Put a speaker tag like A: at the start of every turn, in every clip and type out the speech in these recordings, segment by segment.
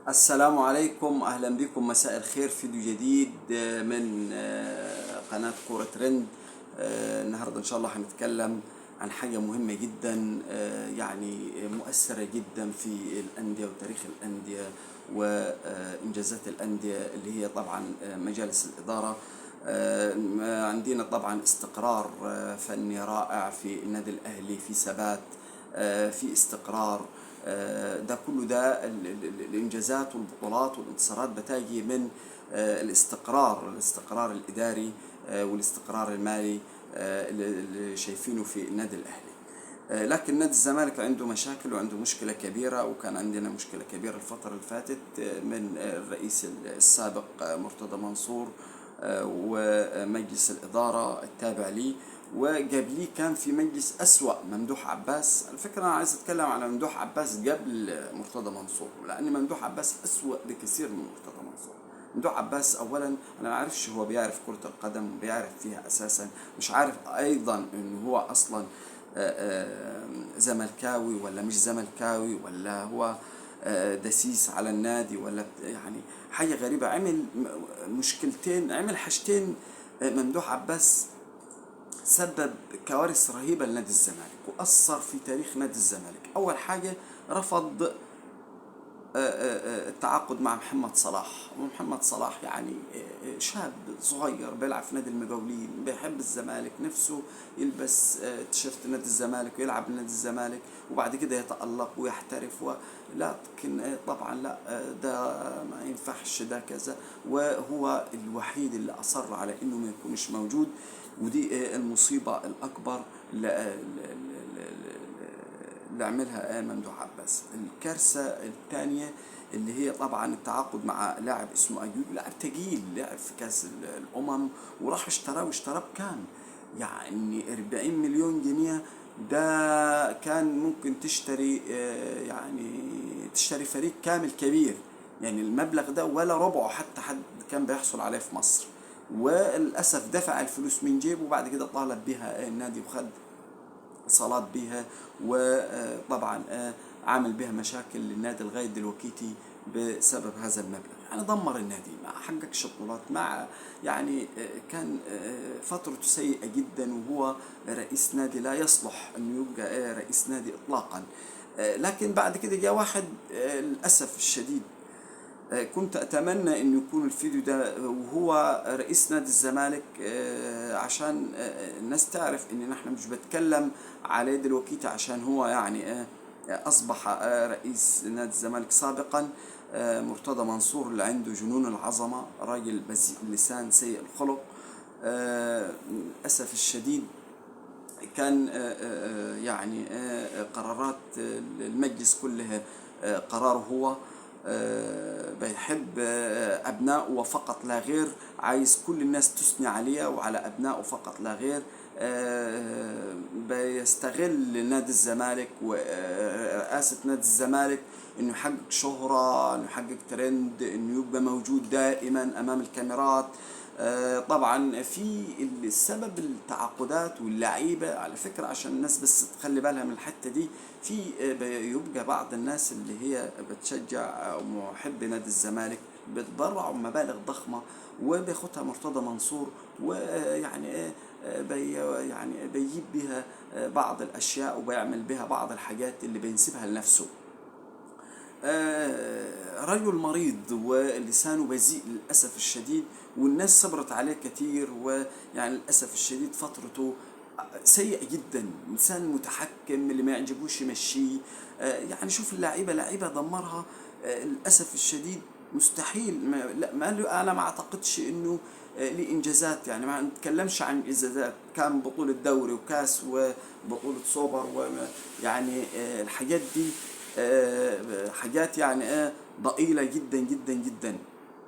A: السلام عليكم، أهلا بكم، مساء الخير. فيديو جديد من قناة كورة ترند. النهاردة إن شاء الله هنتكلم عن حاجة مهمة جدا، يعني مؤثرة جدا في الأندية وتاريخ الأندية وإنجازات الأندية، اللي هي طبعا مجالس الإدارة. عندنا طبعا استقرار فني رائع في النادي الأهلي، في ثبات، في استقرار. ده كله، ده الانجازات والبطولات والانتصارات بتاجي من الاستقرار الاداري والاستقرار المالي اللي شايفينه في النادي الاهلي. لكن نادي الزمالك عنده مشاكل وعنده مشكلة كبيرة، وكان عندنا مشكلة كبيرة الفترة اللي فاتت من الرئيس السابق مرتضى منصور ومجلس الإدارة التابع لي. وقبليه كان في مجلس أسوأ، ممدوح عباس. الفكرة أنا عايز أتكلم على ممدوح عباس قبل مرتضى منصور، لأن ممدوح عباس أسوأ بكثير من مرتضى منصور. ممدوح عباس أولا أنا ما أعرفش هو بيعرف كرة القدم، بيعرف فيها أساسا، مش عارف أيضا إنه هو أصلا زملكاوي ولا مش زملكاوي، ولا هو دسيس على النادي، ولا يعني حاجة غريبة. عمل مشكلتين، عمل حاجتين. ممدوح عباس سبب كوارث رهيبة لنادي الزمالك وأثر في تاريخ نادي الزمالك. أول حاجة، رفض التعاقد مع محمد صلاح. ومحمد صلاح يعني شاب صغير بيلعب في نادي المقاولين، بيحب الزمالك، نفسه يلبس تيشيرت نادي الزمالك ويلعب لنادي الزمالك وبعد كده يتألق ويحترف لكن طبعا لا، ده ما ينفعش، ده كذا. وهو الوحيد اللي أصر على إنه ما يكونش موجود، ودي المصيبة الأكبر اللي عملها ممدوح عباس. الكارثة الثانية اللي هي طبعا التعاقد مع لاعب اسمه أيوب، لاعب تقيل، لعب في كأس الأمم، وراح اشتراه بكام؟ يعني 40 مليون جنيه. ده كان ممكن تشتري يعني تشتري فريق كامل كبير. يعني المبلغ ده ولا ربعه حتى حد كان بيحصل عليه في مصر. وللأسف دفع الفلوس من جيبه، وبعد كده طالب بها النادي وخد اتصالات بيها. وطبعا عامل بها مشاكل للنادي لغايه دلوقتي بسبب هذا المبلغ. يعني دمر النادي، ما حققش بطولات، مع يعني كان فترته سيئه جدا، وهو رئيس نادي لا يصلح انه يبقى رئيس نادي اطلاقا. لكن بعد كده جاء واحد للاسف الشديد، كنت أتمنى أن يكون الفيديو ده وهو رئيس نادي الزمالك، عشان الناس تعرف أن نحن مش بتكلم عليه دلوقتي عشان هو يعني أصبح رئيس نادي الزمالك سابقا. مرتضى منصور اللي عنده جنون العظمة، راجل بذيء اللسان سيء الخلق. للأسف الشديد كان يعني قرارات المجلس كلها قراره هو. بيحب أبنائه وفقط لا غير، عايز كل الناس تثني عليه وعلى أبنائه فقط لا غير. بيستغل نادي الزمالك ورئاسة نادي الزمالك انه يحقق شهرة، انه يحقق ترند، انه يبقى موجود دائما امام الكاميرات. طبعا في السبب التعاقدات واللعيبة، على فكرة عشان الناس بس تخلي بالها من الحتة دي. في يبقى بعض الناس اللي هي بتشجع او محب نادي الزمالك بتبرعوا مبالغ ضخمة وبياخدها مرتضى منصور، ويعني يعني بيجيب بها بعض الاشياء وبيعمل بها بعض الحاجات اللي بينسبها لنفسه. رجل مريض ولسانه بذيء للأسف الشديد، والناس صبرت عليه كتير. ويعني للأسف الشديد فترته سيئة جدا، إنسان متحكم اللي ما يعجبوش يمشيه. يعني شوف اللعيبة، لعيبة دمرها. للأسف الشديد مستحيل، أنا ما أعتقدش إنه ليه إنجازات. يعني ما نتكلمش عن إنجازات، كان بطولة دوري وكاس وبطولة سوبر، ويعني الحاجات دي حاجات يعني ضئيلة جدا جدا جدا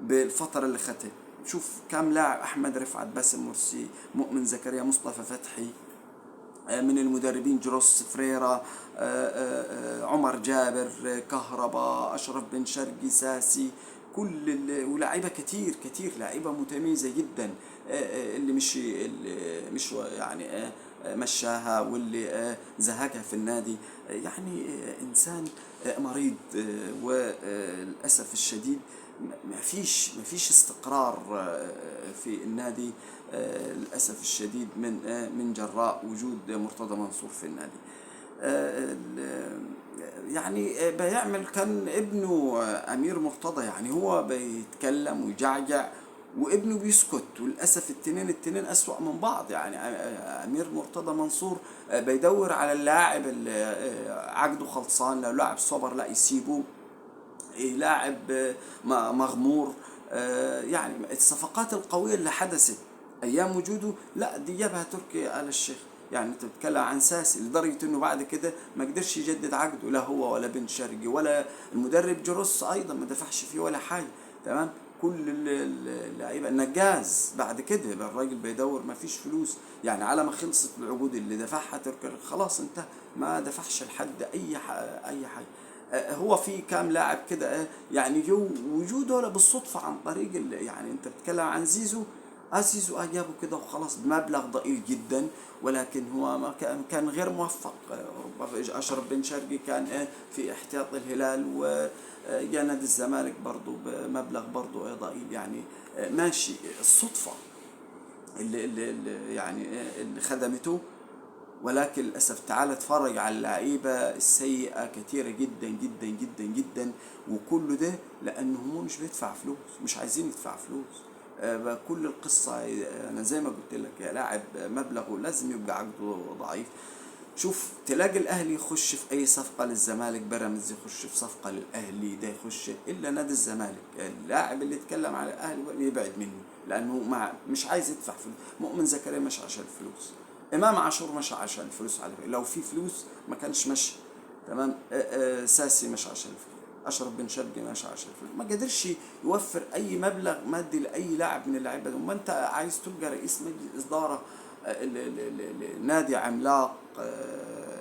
A: بالفترة اللي خدتها. شوف كام لاعب: أحمد رفعت، باسم مرسي، مؤمن زكريا، مصطفى فتحي، من المدربين جروس فريرا، عمر جابر، كهربا، أشرف بن شرقي، ساسي، ولاعيبة كتير كتير، لاعيبة متميزة جدا. اللي مش يعني مشاها واللي زهقها في النادي. يعني إنسان مريض، وللأسف الشديد ما فيش استقرار في النادي، للأسف الشديد من جراء وجود مرتضى منصور في النادي. يعني بيعمل كان ابنه أمير مرتضى، يعني هو بيتكلم ويجعجع وابنه بيسكت، وللأسف التنين أسوأ من بعض. يعني أمير مرتضى منصور بيدور على اللاعب اللي عقده خلصان، لو لاعب صبر لا يسيبه، لاعب مغمور. يعني الصفقات القوية اللي حدثت أيام وجوده لا دي جابها تركي آل الشيخ. يعني انت بتتكلم عن ساسي لدرجة انه بعد كده ما قدرش يجدد عقده، لا هو ولا بن شرقي ولا المدرب جروس ايضا ما دفعش فيه ولا حاجة. تمام. كل اللعيبه النجاز بعد كده بقى الراجل بيدور ما فيش فلوس، يعني على ما خلصت العقود اللي دفعها تركي خلاص انت ما دفعش لحد اي حاجه. هو في كام لاعب كده يعني جو وجوده بالصدفه عن طريق يعني انت بتتكلم عن زيزو. زيزو جابه كده وخلاص بمبلغ ضئيل جدا، ولكن هو ما كان غير موفق. ربما اشرف بن شرقي كان في احتياط الهلال، وجا نادي الزمالك برضه بمبلغ برضه ضئيل. يعني ماشي الصدفه اللي يعني اللي خدمته، ولكن للأسف تعال اتفرج على اللعيبة السيئة كثيرة جدا جدا جدا جدا، وكل ده لأنه هو مش بيدفع فلوس، مش عايزين يدفع فلوس. كل القصة أنا زي ما قلت لك يا لاعب مبلغه لازم يبقى عقده ضعيف. شوف تلاقي الأهلي يخش في أي صفقة للزمالك، بيراميدز يخش في صفقة للأهلي، ده يخش إلا نادي الزمالك. اللاعب اللي يتكلم على الأهلي يبعد منه لأنه مش عايز يدفع فلوس. مؤمن زكريا مش عشان الفلوس، امام عاشور مشى عشان الفلوس، على فكره لو في فلوس ما كانش مشي. تمام. ساسي مش عشان الفلوس، اشرف بن شرقي ماشي عشان الفلوس، ما قدرش يوفر اي مبلغ مادي لاي لاعب من اللعيبه دول. ما انت عايز تبقى رئيس مجلس اداره نادي عملاق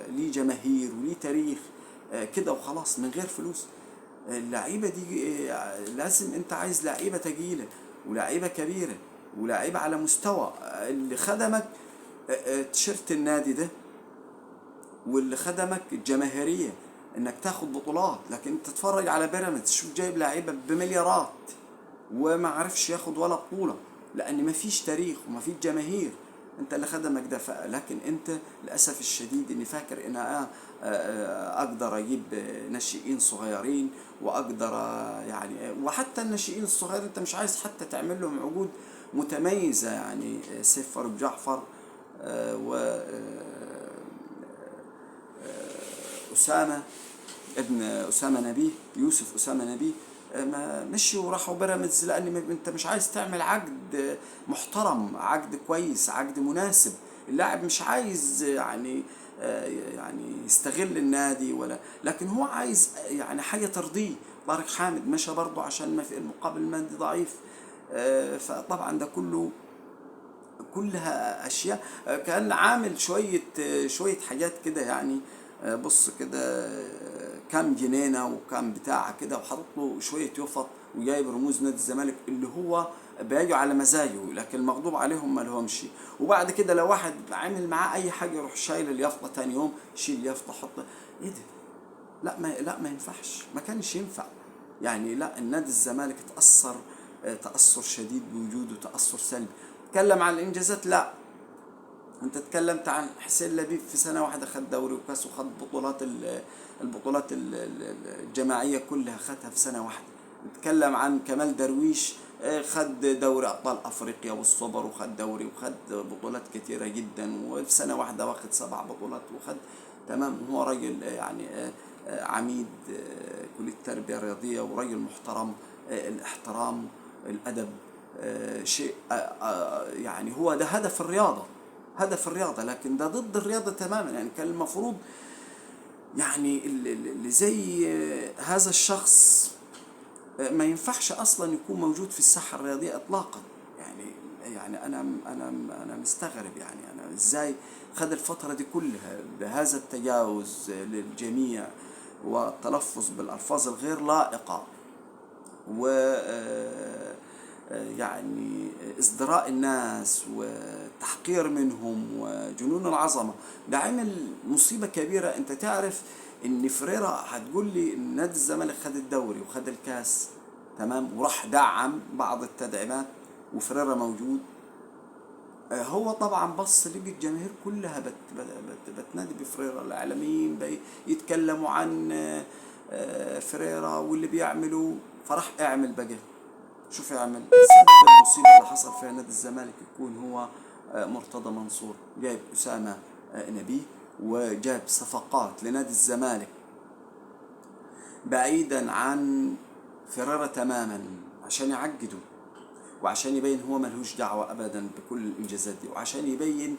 A: ليه جماهير وليه تاريخ كده وخلاص من غير فلوس؟ اللعيبه دي لازم انت عايز لعيبه تقيله ولاعيبه كبيره ولاعيبه على مستوى اللي خدمك تيشيرت النادي ده، واللي خدمك الجماهيريه انك تاخد بطولات. لكن انت تتفرج على بيراميدز شوف جايب لعيبه بمليارات وما عرفش ياخد ولا بطوله، لان ما فيش تاريخ وما فيش جماهير. انت اللي خدمك ده. لكن انت للاسف الشديد اني فاكر ان اقدر اجيب ناشئين صغيرين واقدر يعني، وحتى الناشئين الصغيرين انت مش عايز حتى تعمل لهم عقود متميزه. يعني سيف فاروق جعفر و أسامة ابن أسامة نبيه، يوسف أسامة نبيه، ما مشي وراحوا بيراميدز لأن أنت مش عايز تعمل عقد محترم، عقد كويس، عقد مناسب. اللاعب مش عايز يعني يستغل النادي ولا، لكن هو عايز يعني حاجة ترضيه. طارق حامد مشى برضه عشان ما في المقابل المادي ضعيف. فطبعا ده كلها اشياء. كان عامل شويه حاجات كده يعني. بص كده كام جنينه وكام بتاع كده وحاطط له شويه يفط وجايب رموز نادي الزمالك اللي هو بيجوا على مزاجه، لكن المغضوب عليهم ما لهمش. وبعد كده لو واحد عامل معاه اي حاجه يروح شايل اليافطه تاني يوم، شيل اليافطه حط. ايه ده؟ لا ما ينفعش، ما كانش ينفع. يعني لا النادي الزمالك تأثر تأثر شديد بوجوده، تأثر سلبي. تكلم عن الإنجازات، لا أنت تكلمت عن حسين لبيب في سنة واحدة خد دوري وكاس وخد البطولات الجماعية كلها خدها في سنة واحدة. نتكلم عن كمال درويش خد دوري أبطال أفريقيا والسوبر وخد دوري وخد بطولات كتيرة جدا، وفي سنة واحدة واخد 7 بطولات وخد. تمام. هو راجل يعني عميد كلية التربية الرياضية وراجل محترم. الاحترام الأدب شيء يعني هو ده هدف الرياضة، هدف الرياضة، لكن ده ضد الرياضة تماما. يعني كان المفروض يعني اللي زي هذا الشخص ما ينفعش اصلا يكون موجود في الساحة الرياضية اطلاقا. يعني انا مستغرب، يعني انا ازاي خد الفترة دي كلها بهذا التجاوز للجميع والتلفظ بالالفاظ الغير لائقة. و يعني ازدراء الناس والتحقير منهم وجنون العظمة. ده عمل مصيبة كبيرة. انت تعرف ان فريرة، هتقول لي ان نادي الزمالك خد الدوري وخد الكاس تمام وراح دعم بعض التدعيمات وفريرة موجود. هو طبعا بص لقي الجماهير كلها بتنادي بفريرة، الاعلاميين يتكلموا عن فريرة واللي بيعملوا، فراح اعمل بقى. شوف يعمل سبب المصيبة اللي حصل فيها نادي الزمالك يكون هو مرتضى منصور جايب أسامة نبيه وجاب صفقات لنادي الزمالك بعيدا عن فرارة تماما عشان يعقدوا، وعشان يبين هو ملهوش دعوة أبدا بكل الإنجازات دي، وعشان يبين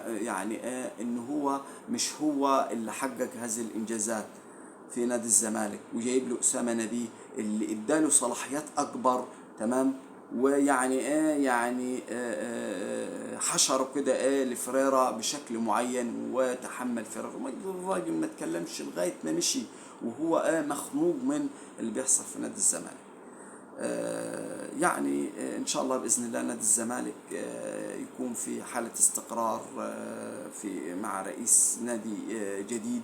A: يعني إن هو مش هو اللي حقق هذه الإنجازات في نادي الزمالك، وجايب له أسامة نبيه اللي اداله صلاحيات أكبر تمام. ويعني يعني حشروا كده لفريرة بشكل معين وتحمل فريرة. الراجل ما تكلمش لغاية ما مشي وهو مخنوق من اللي بيحصل في نادي الزمالك. يعني ان شاء الله باذن الله نادي الزمالك يكون في حاله استقرار في مع رئيس نادي جديد،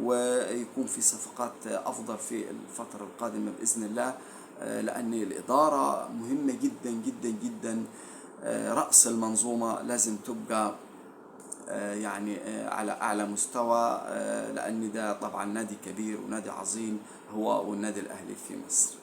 A: ويكون في صفقات افضل في الفتره القادمه باذن الله، لان الاداره مهمه جدا جدا جدا. راس المنظومه لازم تبقى يعني على اعلى مستوى، لان ده طبعا نادي كبير ونادي عظيم هو والنادي الاهلي في مصر.